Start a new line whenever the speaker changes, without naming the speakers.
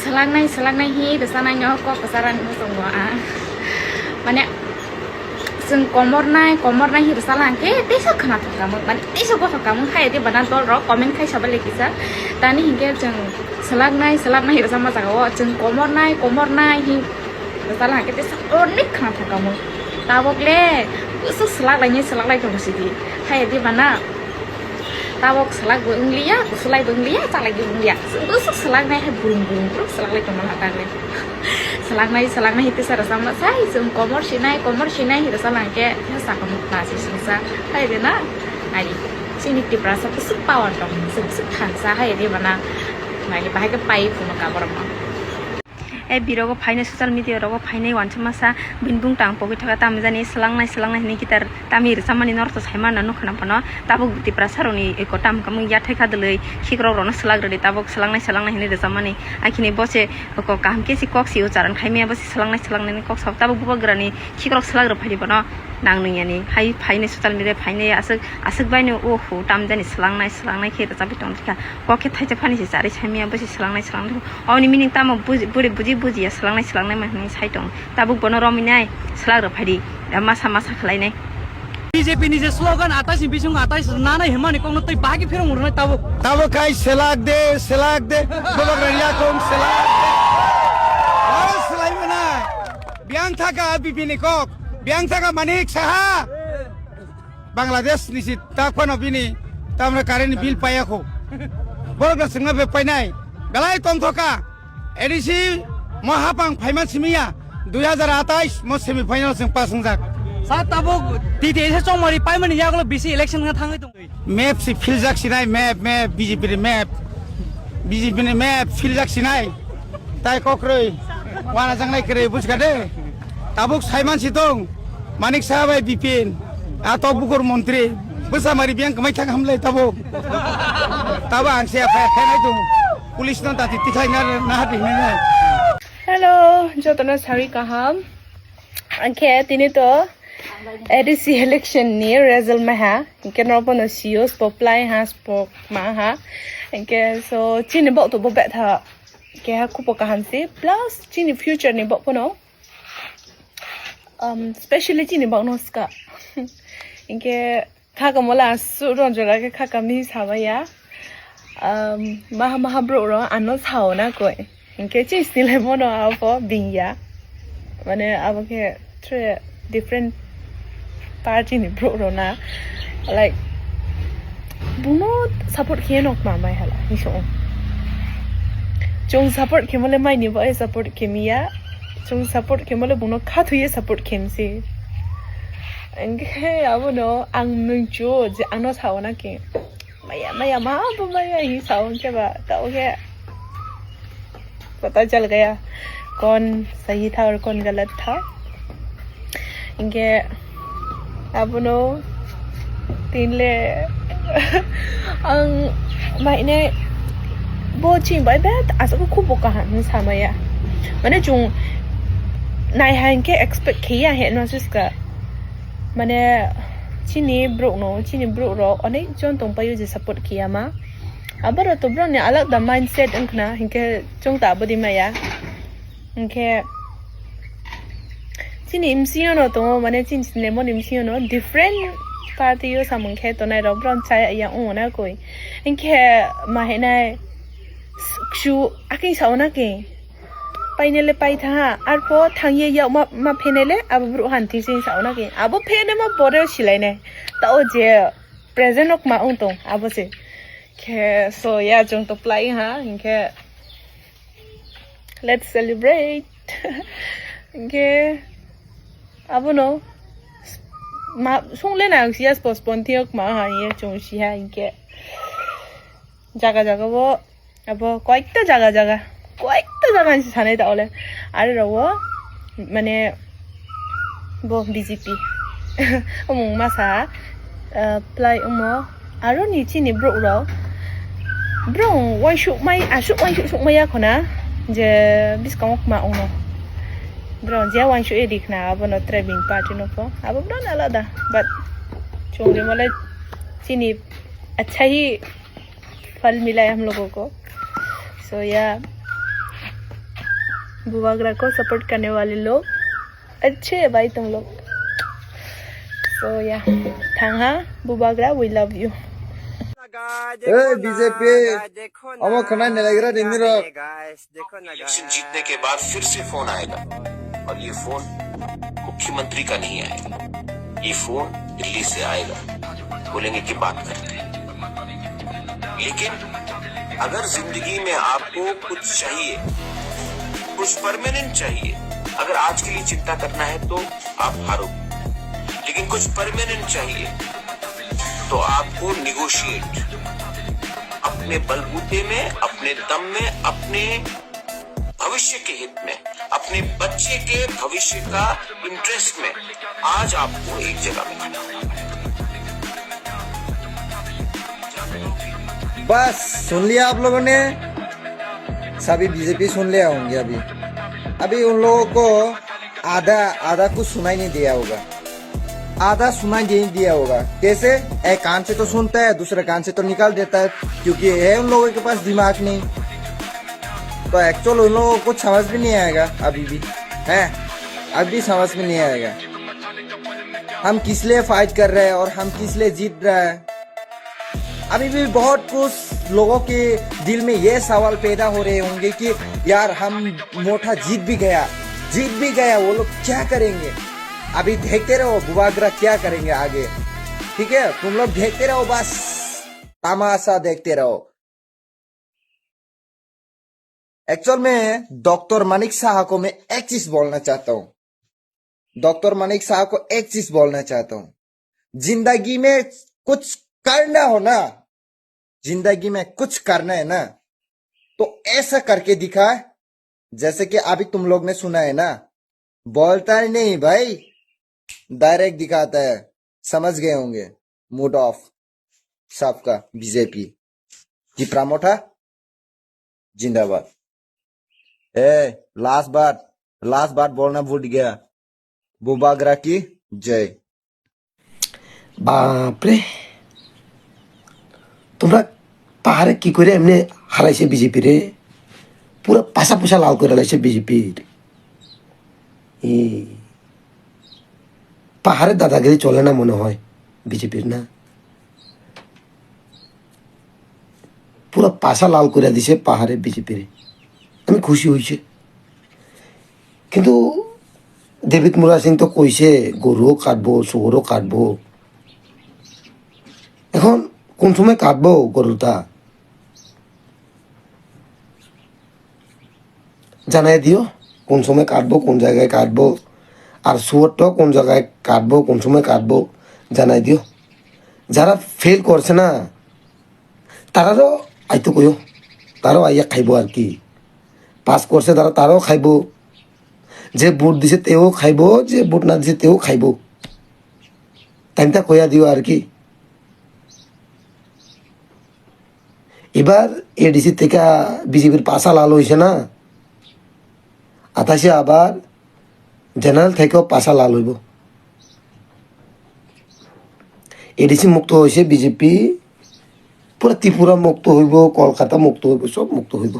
selak nai hi desana nyoh ko pasaran musungwa mane जों कमर नाय हिर सालां के तेसा खना थकामो माने तेसा को थकामो हाय दे बना दल रो कमेन्ट खाइ साबा लेकिसा दानि हिंगे जों सलागनाय हिर सामा जागाव जों कमर नाय हि सालां के तेसा अनेक खना थकामो ताबकले उसु सलागलाय दंसिदि हाय दे बना ताबक सलाग बुंलिया उसलाय बुंलिया चालाय बुंलिया उसु सलागनाय हाय बुरुं सलागलाय दंना हाताले सलागनाय हिते सारा sama sai जों कमर सिनाय हिर सालां के साकामु क्लासि सिंसा हाय देना आइ सिनि टिप्रासा पुसु पावर दं सुसु थानसा हाय दे बना माने बाहाय के पाइ फुनो काबरमा ए बिरोगो फाइने सोशल मीडिया रोगो फाइने वानसमासा बिनबुं टांग पगि थाका ताम जानि सलांनाय नि गिटार तामिर सामानि नर्थ साइमाना नखना पनो ताबो टिप्रा सारोनि एको ताम कम या थाखा दलै खिग्रो रनो सलाग्रदि ताबो सलांनाय हिनि रजामानि आखिनि बसे को काम केसि कक्सि उचारन खाइमेया बसे सलांनाय कक सब ताबो गुबग्रानि खिग्रो सलाग्र फादि बनो नांनैयानि हाय फाइने सोशल मीडिया फाइने आसक बायनो ओहो ताम जानि सलांनाय खेर जाबि टंखा कके थाइजा फानि से जारि साइमेया बसे सलांनाय अनि मिनिं ताम बुजिया सलांनाय माने साइटं ताबो बनो रमिनाय सलाग्र फादि मासा खलायनाय
बीजेपी नि जे स्लोगन आतासी बिसुं आतासी नानाय हेमानि कोन तै बागि फेरं उरनाय ताबो
काय सेलाग दे बोलक रनिया कोन सेलाग और सलाइमना बियां थाका बिपिनि कक बियां थाका मानिक साहा बांग्लादेश निसि ताखनो बिनि तामरा कारेन्ट बिल पायाखौ बोलक संगा बे पाइनाय गलाय तंथका एडिसि महापां फाइमान सिमिया 2028 म सेमिफाइनल जों पासं जाक
सात ताबो तिते एसे चंमारि पाइमानि यागलो बिसि इलेक्शन nga थाङै दं
मैप से फिल जाक्सिनाय मैप बीजेपी नि मैप फिल जाक्सिनाय ताय कक्रै वाना जांनाय करे बुझगादे ताबुक साइमान सि दं मानिक साहब बिपिन आतो बुगर मंत्री बोसामारि बियां कमाय थां हमले ताबो आंसे फायनाय दं पुलिस न ताति तिखाय ना हादिनाय
हेलो जतना सारि कहम अंके तिनि तो एडीसी इलेक्शन नि रिजल्ट में हा इनके नरपनो सीओ स्पॉपलाई हा स्पॉक मा हा इनके सो चिनि बक तो बबे था के हा कुपो काहानसी प्लस चिनि फ्यूचर नि बकपनो स्पेशली चिनि बक नोस्का इनके खागमला सुरंजरा के खाकामनि साबाया maha bro ro ano sao na koi inke chis ni le mono apo binya mane abo ke three different party ni bro ro na like buno support ke nok ma mai hala ni so chung support ke mole mai ni ba support ke miya chung support ke mole buno kha thuye support kem si inke abo no ang nung chu je ano sao na ke maya ही sound के बाद तो क्या पता चल गया कौन सही था और कौन गलत था इनके अब नो तीन ले मैंने बहुत चीज बाय बैठ आसा को खूब कहां सामया मैंने जो नाइ हां के एक्सपेक्ट किया है ना जिसका मैंने चिनी ब्रो रो अनेक जन तंग पायो जे सपोर्ट किया मा अबर तो ब्रो ने अलग द माइंडसेट अंकना हिंके जों ताबदि माया हिंके चिनी एमसीओ नो तो माने चिन लेमन एमसीओ नो डिफरेंट पार्टी यो सामंखे तो नाइ रो ब्रन चाय या ओना कोई हिंके माहेनाय सु आखि सावना के पाइनेले पाइथा आरपो थांये या मा फेनेले अब ब्रु हान्थि सिं सावना के अब फेने मा बरे सिलाइने ताओ जे प्रेजेंट अक मा उंतो अब से के सो या जों तो प्लाई हा इनके लेट्स सेलिब्रेट इनके अब नो मा सोंले ना सियास पोस्पोन्टियक मा हा ये जों सिहा इनके जागा वो अब कयेकटा जागा कयेकटा जागा सानै दावले आरो रावो माने बो बीजेपी अमु मासा प्लाइ अमो आरो निचि नि ब्रो वाइ शुक माइ माया खना जे बिस्कामक मा उनो ब्रो जे वाइ शुक एदिखना abono ट्रेबिंग पार्टी नको अब ब्रो नालादा बट चोंगे मले चिनी अच्छा ही फल मिला है हम लोगों को सो या
बुबागरा को सपोर्ट करने वाले लोग अच्छे है भाई तुम लोग। सो या थांगा बुबागरा वी लव यू।
बीजेपी अमो खना नेलेगरा दिंदिरो
इलेक्शन जीतने के बाद फिर से फोन आएगा और ये फोन मुख्यमंत्री का नहीं आएगा, ये फोन दिल्ली से आएगा। बोलेंगे कि बात करते हैं। लेकिन अगर जिंदगी में आपको कुछ चाहिए, कुछ परमानेंट चाहिए, अगर आज के लिए चिंता करना है तो आप हारोगे, लेकिन कुछ परमानेंट चाहिए तो आपको निगोशिएट अपने बलबूते में, अपने दम में, अपने भविष्य के हित में, अपने बच्चे के भविष्य का इंटरेस्ट में आज आपको एक जगह मिला।
बस सुन लिया आप लोगों ने, सभी बीजेपी सुन लिया होंगे। अभी उन लोगों को आधा कुछ सुनाई नहीं दिया होगा, आधा सुनाई नहीं दिया होगा। कैसे? एक कान से तो सुनता है, दूसरे कान से तो निकाल देता है, क्योंकि है उन लोगों के पास दिमाग नहीं। तो एक्चुअल उन लोगों को समझ भी नहीं आएगा, अभी भी है, अभी समझ में नहीं आएगा हम किस लिए फाइट कर रहे हैं और हम किस लिए जीत रहे हैं। अभी भी बहुत कुछ लोगों के दिल में ये सवाल पैदा हो रहे होंगे कि यार हम मोटा जीत भी गया, वो लोग क्या करेंगे। अभी देखते रहो बुबागरा क्या करेंगे आगे, ठीक है? तुम लोग देखते रहो, बस तमाशा देखते रहो। एक्चुअल में डॉक्टर मानिक शाह को मैं एक चीज बोलना चाहता हूँ, डॉक्टर मानिक शाह को एक चीज बोलना चाहता हूँ, जिंदगी में कुछ करना हो ना, जिंदगी में कुछ करना है ना, तो ऐसा करके दिखा, जैसे कि अभी तुम लोग ने सुना है ना। बोलता ही नहीं भाई, डायरेक्ट दिखाता है। समझ गए होंगे मूड ऑफ सबका। बीजेपी की प्रामोठा जिंदाबाद। लास्ट बात बोलना भूल गया, बुबागरा की जय।
বাপরে, তোমরা পাহাড়ে কি করে এমনি হারাইছে বিজেপি রে, পুরো পাশা পোষা লাল করে লাইছে বিজেপির। পাহাড়ে দাদাগিরি চলে না মনে হয় বিজেপির, না পুরো পাশা লাল করে দিছে পাহাড়ে বিজেপির। আমি খুশি হয়েছে, কিন্তু দেবিত মুরা সিং তো কইছে গরুও কাটবো, শুয়োরও কাটবো। এখন কোন সময় কাটবো গরুটা জানাই দিও, কোন সময় কাটবো, কোন জায়গায় কাটবো, আর শুয়োরটাও কোন জায়গায় কাটবো, কোন সময় কাটবো জানাই দিও। যারা ফেল করছে না তারারও আইতো কইও, তারাও আইয়া খাইব আর কি। পাস করছে তারা, তারাও খাইব। যে ভোট দিছে তেও খাইব, যে ভোট না দিছে তেও খাইব। টাইমটা কইয়া দিও আর কি। এবার এডিসি থেকে বিজেপির পাশা লাল হয়েছে না, আতাশে আবার জেনারেল থেকেও পাশা লাল হইব। এডিসি মুক্ত হয়েছে, বিজেপি পুরো ত্রিপুরা মুক্ত হইব, কলকাতা মুক্ত হইব, সব মুক্ত হইব।